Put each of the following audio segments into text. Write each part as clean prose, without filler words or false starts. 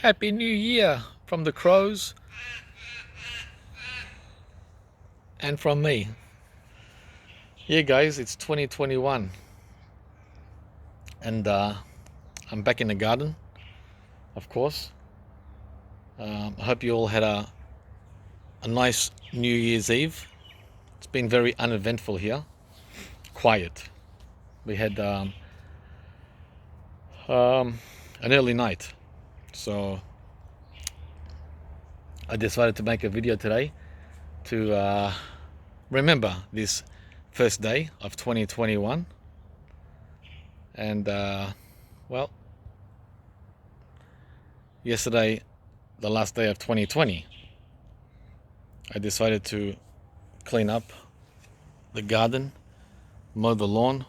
Happy New Year from the crows and from me. Yeah guys, it's 2021 and I'm back in the garden, of course. I hope you all had a nice New Year's Eve. It's been very uneventful here, quiet. We had an early night, so I decided to make a video today to remember this first day of 2021. And well, yesterday, the last day of 2020, I decided to clean up the garden, mow the lawn.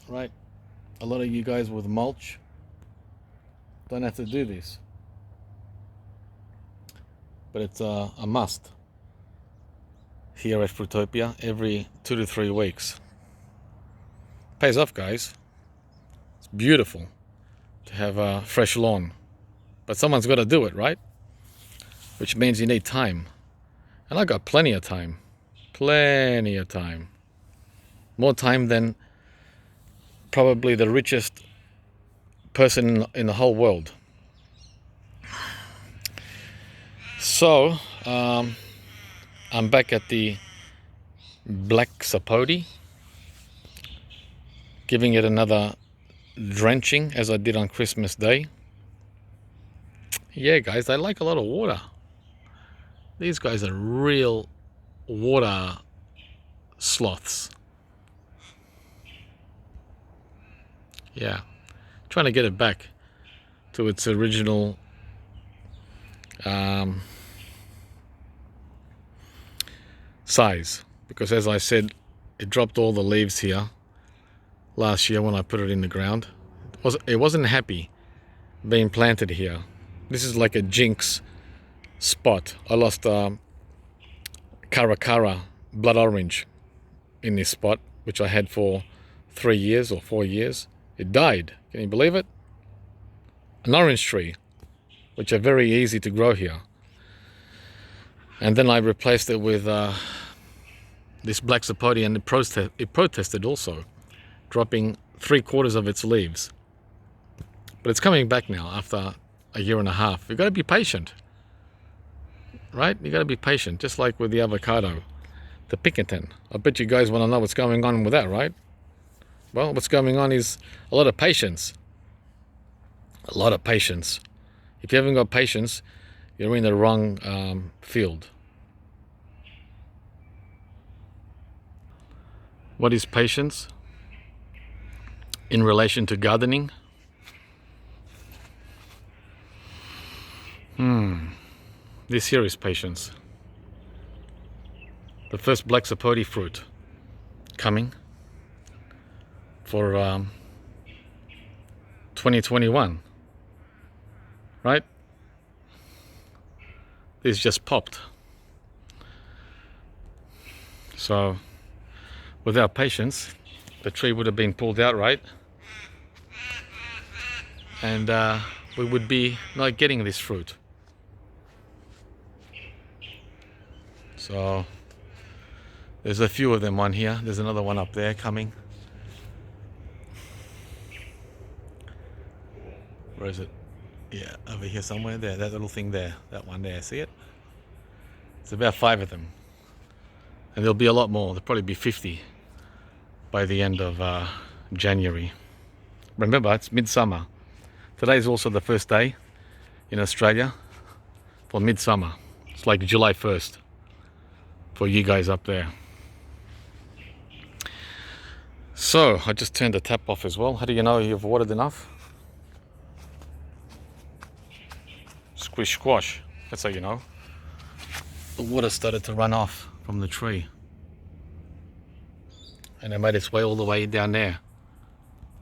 Right, a lot of you guys with mulch don't have to do this, but it's a must here at Fruitopia every 2 to 3 weeks. Pays off, guys. It's beautiful to have a fresh lawn, but someone's got to do it, right? Which means you need time, and I got plenty of time, more time than probably the richest person in the whole world. So I'm back at the black sapote, giving it another drenching as I did on Christmas Day. Yeah guys, they like a lot of water. These guys are real water sloths. Yeah, trying to get it back to its original size, because as I said, it dropped all the leaves here last year when I put it in the ground. It wasn't happy being planted here. This is like a jinx spot. I lost Caracara blood orange in this spot, which I had for 3 years or 4 years. It died. Can you believe it? An orange tree, which are very easy to grow here. And then I replaced it with this black sapote, and it protested also, dropping 3/4 of its leaves. But it's coming back now after a year and a half. You've got to be patient, right? You've got to be patient, just like with the avocado, the Pickerton. I bet you guys want to know what's going on with that, right? Well, what's going on is a lot of patience. A lot of patience. If you haven't got patience, you're in the wrong field. What is patience in relation to gardening? This here is patience. The first black sapote fruit coming for 2021, right? This just popped. So without patience, the tree would have been pulled out, right? And we would be not getting this fruit. So there's a few of them on here. There's another one up there coming. Where is it? Yeah, over here somewhere. There, that little thing there. That one there. See it? It's about 5 of them. And there'll be a lot more. There'll probably be 50 by the end of January. Remember, it's midsummer. Today is also the first day in Australia for midsummer. It's like July 1st for you guys up there. So I just turned the tap off as well. How do you know you've watered enough? Squish squash. That's how you know. The water started to run off from the tree, and it made its way all the way down there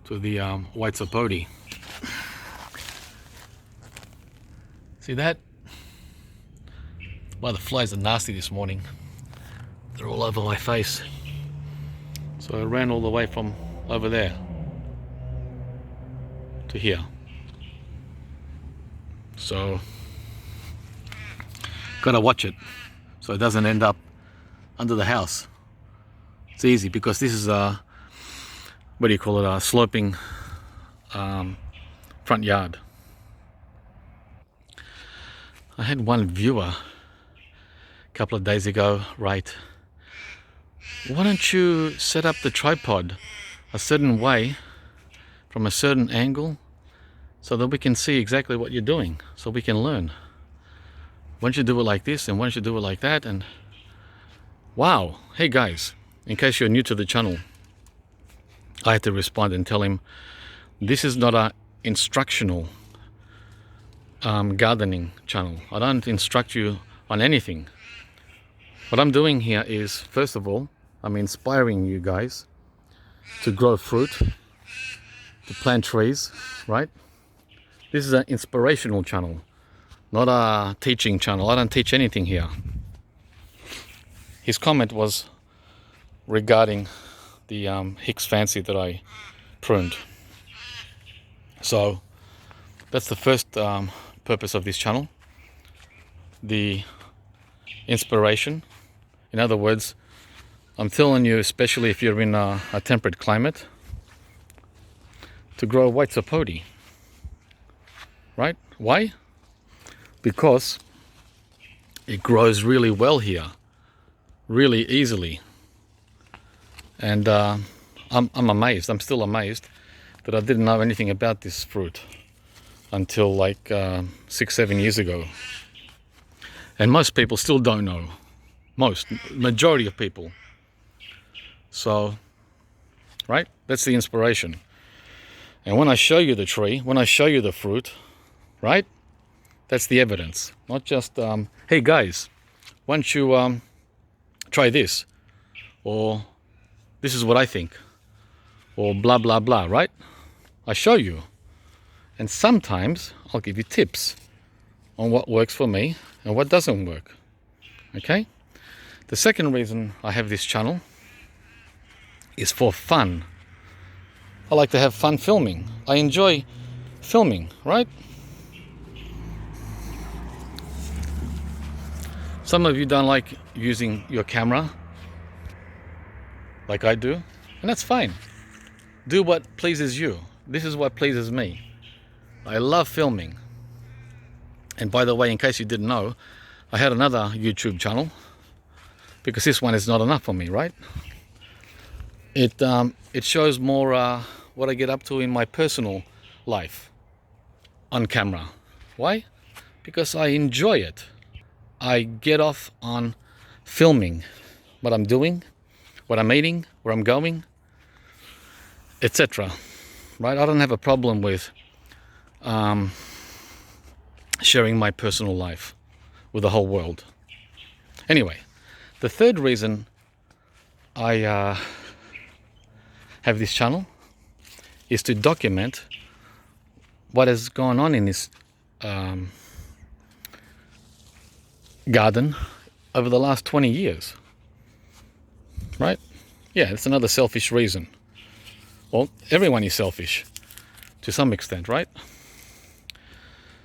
to the white sapote. See that? Well, the flies are nasty this morning. They're all over my face. So I ran all the way from over there to here. So gotta watch it so it doesn't end up under the house. It's easy because this is a, what do you call it, a sloping front yard. I had one viewer a couple of days ago write, why don't you set up the tripod a certain way from a certain angle so that we can see exactly what you're doing, so we can learn. Why don't you do it like this and why don't you do it like that? And wow, hey guys, in case you're new to the channel, I had to respond and tell him this is not a instructional gardening channel. I don't instruct you on anything. What I'm doing here is, first of all, I'm inspiring you guys to grow fruit, to plant trees, right? This is an inspirational channel, not a teaching channel. I don't teach anything here. His comment was regarding the Hicks Fancy that I pruned. So that's the first purpose of this channel, the inspiration. In other words, I'm telling you, especially if you're in a temperate climate, to grow white sapote, right? Why? Because it grows really well here, really easily. And I'm amazed, I'm still amazed that I didn't know anything about this fruit until like 6-7 years ago. And most people still don't know. Majority of people. So, right? That's the inspiration. And when I show you the tree, when I show you the fruit, right? That's the evidence. Not just, hey guys, why don't you try this? Or this is what I think. Or blah, blah, blah, right? I show you. And sometimes I'll give you tips on what works for me and what doesn't work. Okay? The second reason I have this channel is for fun. I like to have fun filming. I enjoy filming, right? Some of you don't like using your camera like I do, and that's fine. Do what pleases you. This is what pleases me. I love filming. And by the way, in case you didn't know, I had another YouTube channel because this one is not enough for me, right? It shows more what I get up to in my personal life on camera. Why? Because I enjoy it. I get off on filming what I'm doing, what I'm eating, where I'm going, etc. Right? I don't have a problem with sharing my personal life with the whole world. Anyway, the third reason I have this channel is to document what has gone on in this garden over the last 20 years. Right? Yeah, it's another selfish reason. Well, everyone is selfish to some extent, right?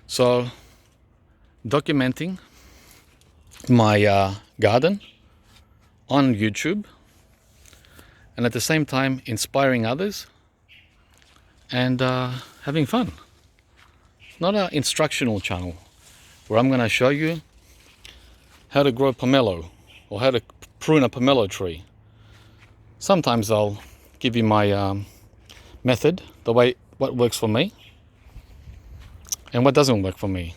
So, documenting my garden on YouTube, and at the same time inspiring others and having fun. Not an instructional channel where I'm going to show you how to grow pomelo or how to prune a pomelo tree. Sometimes I'll give you my method, the way what works for me and what doesn't work for me.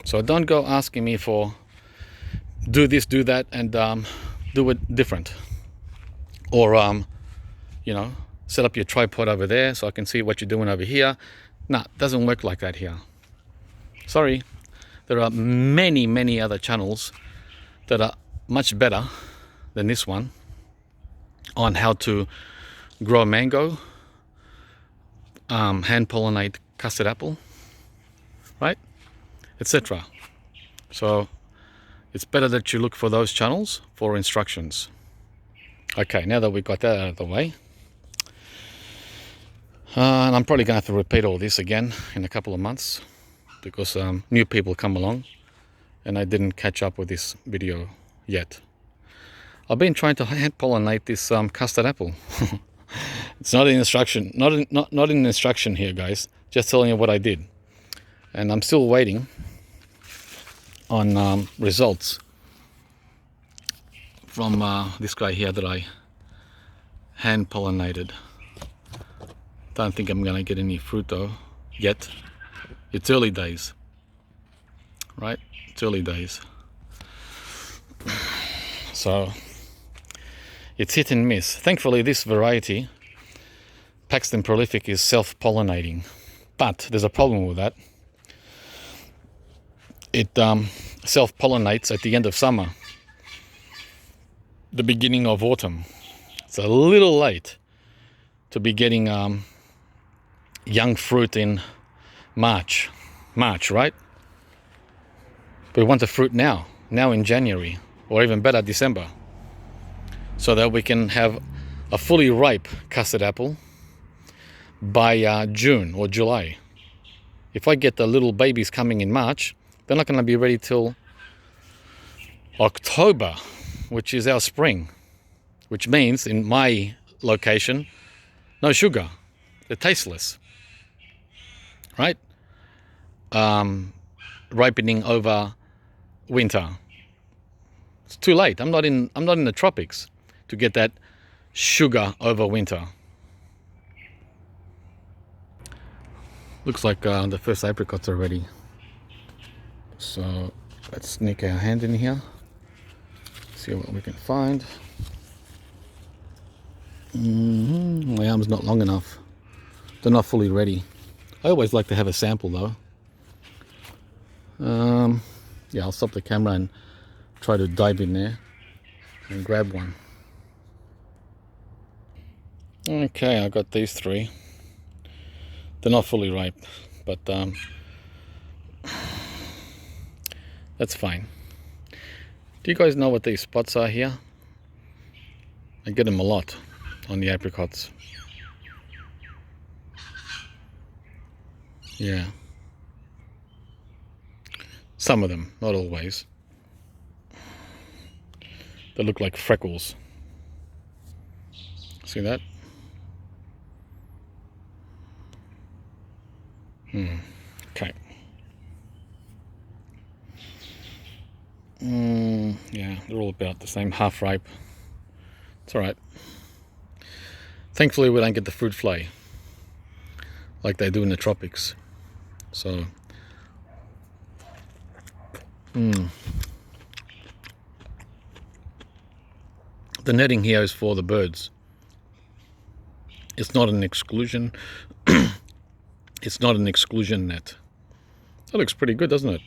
So don't go asking me for do this, do that, and do it different. Or, you know, set up your tripod over there so I can see what you're doing over here. Nah, it doesn't work like that here. Sorry. There are many, many other channels that are much better than this one on how to grow a mango, hand pollinate custard apple, right, etc. So it's better that you look for those channels for instructions. Okay, now that we got that out of the way, and I'm probably going to have to repeat all this again in a couple of months, because new people come along and I didn't catch up with this video yet. I've been trying to hand pollinate this custard apple. It's not an instruction, not an instruction here, guys. Just telling you what I did, and I'm still waiting on results from this guy here that I hand pollinated. Don't think I'm gonna get any fruit though yet. It's early days, right? It's early days, so it's hit and miss. Thankfully, this variety, Paxton Prolific, is self-pollinating, but there's a problem with that. It self-pollinates at the end of summer, the beginning of autumn. It's a little late to be getting young fruit in March, right? We want the fruit now in January, or even better, December, so that we can have a fully ripe custard apple by June or July. If I get the little babies coming in March, they're not going to be ready till October, which is our spring, which means in my location, no sugar. They're tasteless, right? Ripening over winter. It's too late. I'm not in the tropics to get that sugar over winter. Looks like the first apricots are ready. So let's sneak our hand in here, see what we can find. My arm's not long enough. They're not fully ready. I always like to have a sample though. Yeah, I'll stop the camera and try to dive in there and grab one. Okay, I got these three. They're not fully ripe, but that's fine. Do you guys know what these spots are here? I get them a lot on the apricots. Yeah. Some of them, not always. They look like freckles. See that? Okay. Yeah, they're all about the same, half ripe. It's alright. Thankfully we don't get the fruit fly like they do in the tropics. So the netting here is for the birds. It's not an exclusion. It's not an exclusion net. That looks pretty good, doesn't it?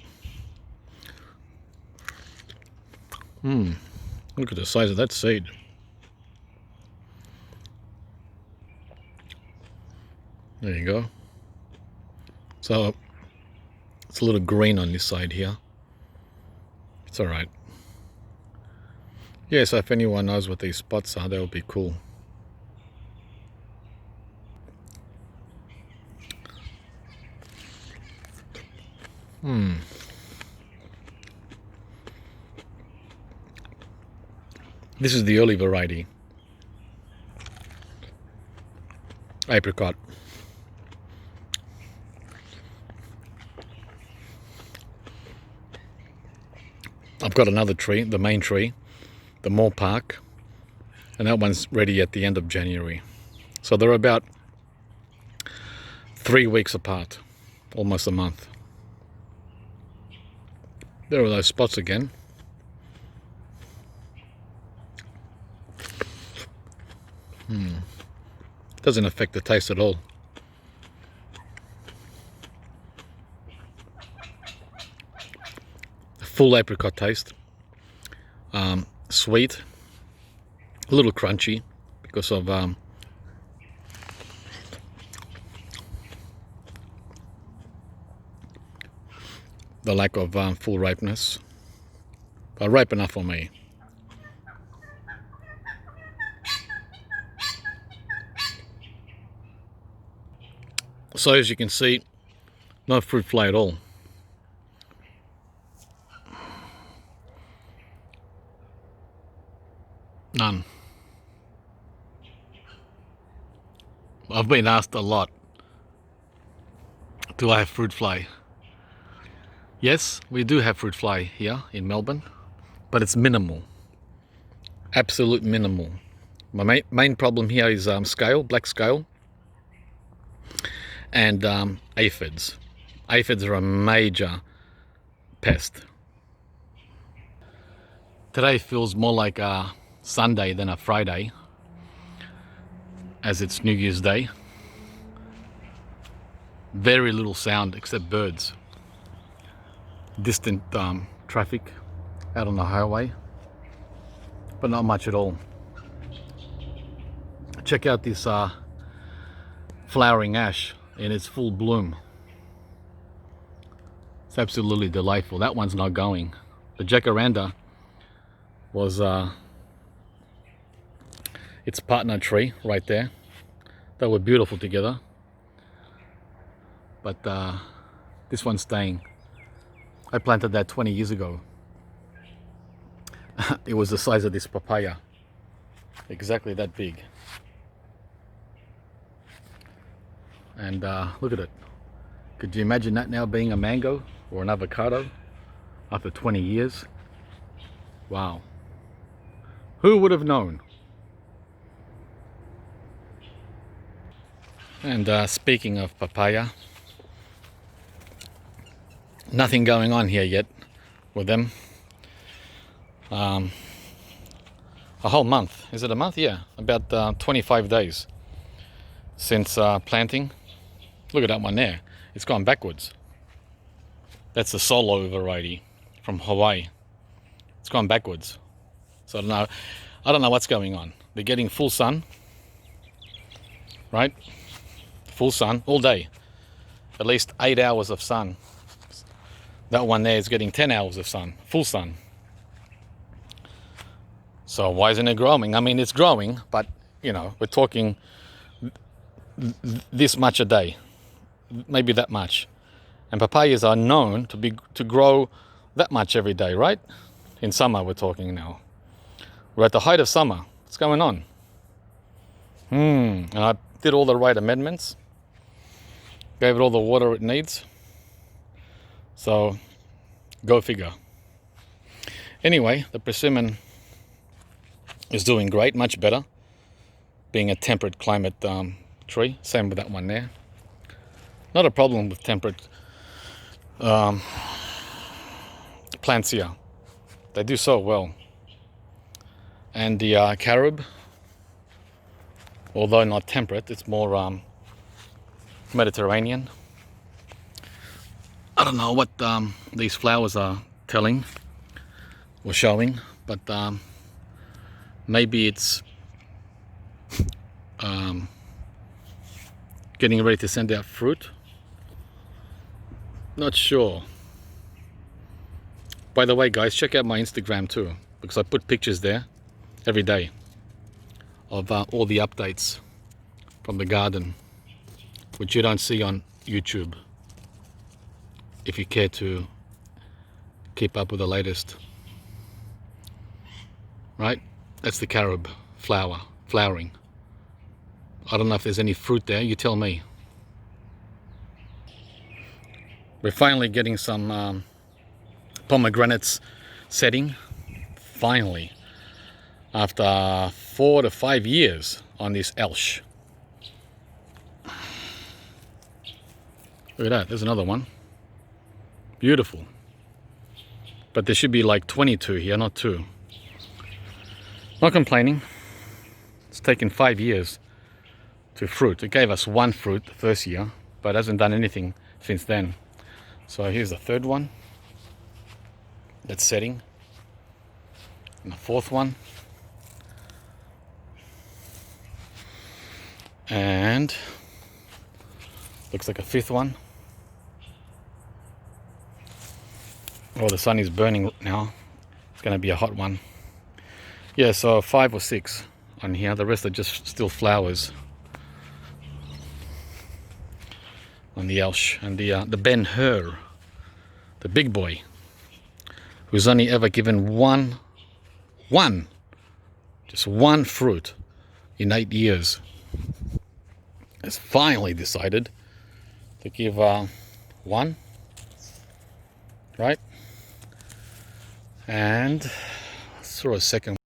Look at the size of that seed. There you go. So it's a little green on this side here. It's all right. Yeah, so if anyone knows what these spots are, that would be cool. This is the early variety. Apricot. I've got another tree, the main tree, the Moore Park, and that one's ready at the end of January. So they're about 3 weeks apart, almost a month. There are those spots again. Doesn't affect the taste at all. Full apricot taste. Sweet, a little crunchy because of the lack of full ripeness, but ripe enough for me. So as you can see, no fruit fly at all. None. I've been asked a lot, do I have fruit fly? Yes, we do have fruit fly here in Melbourne, but it's minimal. Absolute minimal. My main problem here is scale, black scale, and aphids. Aphids are a major pest. Today feels more like a Sunday than a Friday, as it's New Year's Day. Very little sound except birds. Distant traffic out on the highway, but not much at all. Check out this flowering ash in its full bloom. It's absolutely delightful. That one's not going. The jacaranda was its partner tree right there. They were beautiful together, but this one's staying. I planted that 20 years ago. It was the size of this papaya, exactly that big. And look at it. Could you imagine that now being a mango or an avocado after 20 years? Wow. Who would have known? And speaking of papaya, nothing going on here yet with them. A whole month. Is it a month? Yeah, about 25 days since planting. Look at that one there. It's gone backwards. That's the solo variety from Hawaii. It's gone backwards. So I don't know what's going on. They're getting full sun, right? Full sun all day. At least 8 hours of sun. That one there is getting 10 hours of sun, full sun. So why isn't it growing? I mean, it's growing, but you know, we're talking this much a day, maybe that much. And papayas are known to grow that much every day, right? In summer, we're talking now. We're at the height of summer. What's going on? And I did all the right amendments. Gave it all the water it needs. So, go figure. Anyway, the persimmon is doing great, much better. Being a temperate climate tree. Same with that one there. Not a problem with temperate plants here. They do so well. And the carob, although not temperate, it's more Mediterranean. I don't know what these flowers are telling or showing, but maybe it's getting ready to send out fruit. Not sure. By the way, guys, check out my Instagram too, because I put pictures there every day of all the updates from the garden, which you don't see on YouTube, if you care to keep up with the latest. Right? That's the carob flowering. I don't know if there's any fruit there, you tell me. We're finally getting some pomegranates setting, finally, after 4 to 5 years on this Elsh. Look at that, there's another one. Beautiful. But there should be like 22 here, not 2. Not complaining. It's taken 5 years to fruit. It gave us 1 fruit the first year, but hasn't done anything since then. So here's the 3rd one that's setting, and the 4th one, and looks like a 5th one. Oh, the sun is burning now. It's going to be a hot one. Yeah, so 5 or 6 on here. The rest are just still flowers on the Elsh. And the Ben Hur, the big boy, who's only ever given one, Just one fruit in 8 years. Has finally decided to give one, right? And let's throw a second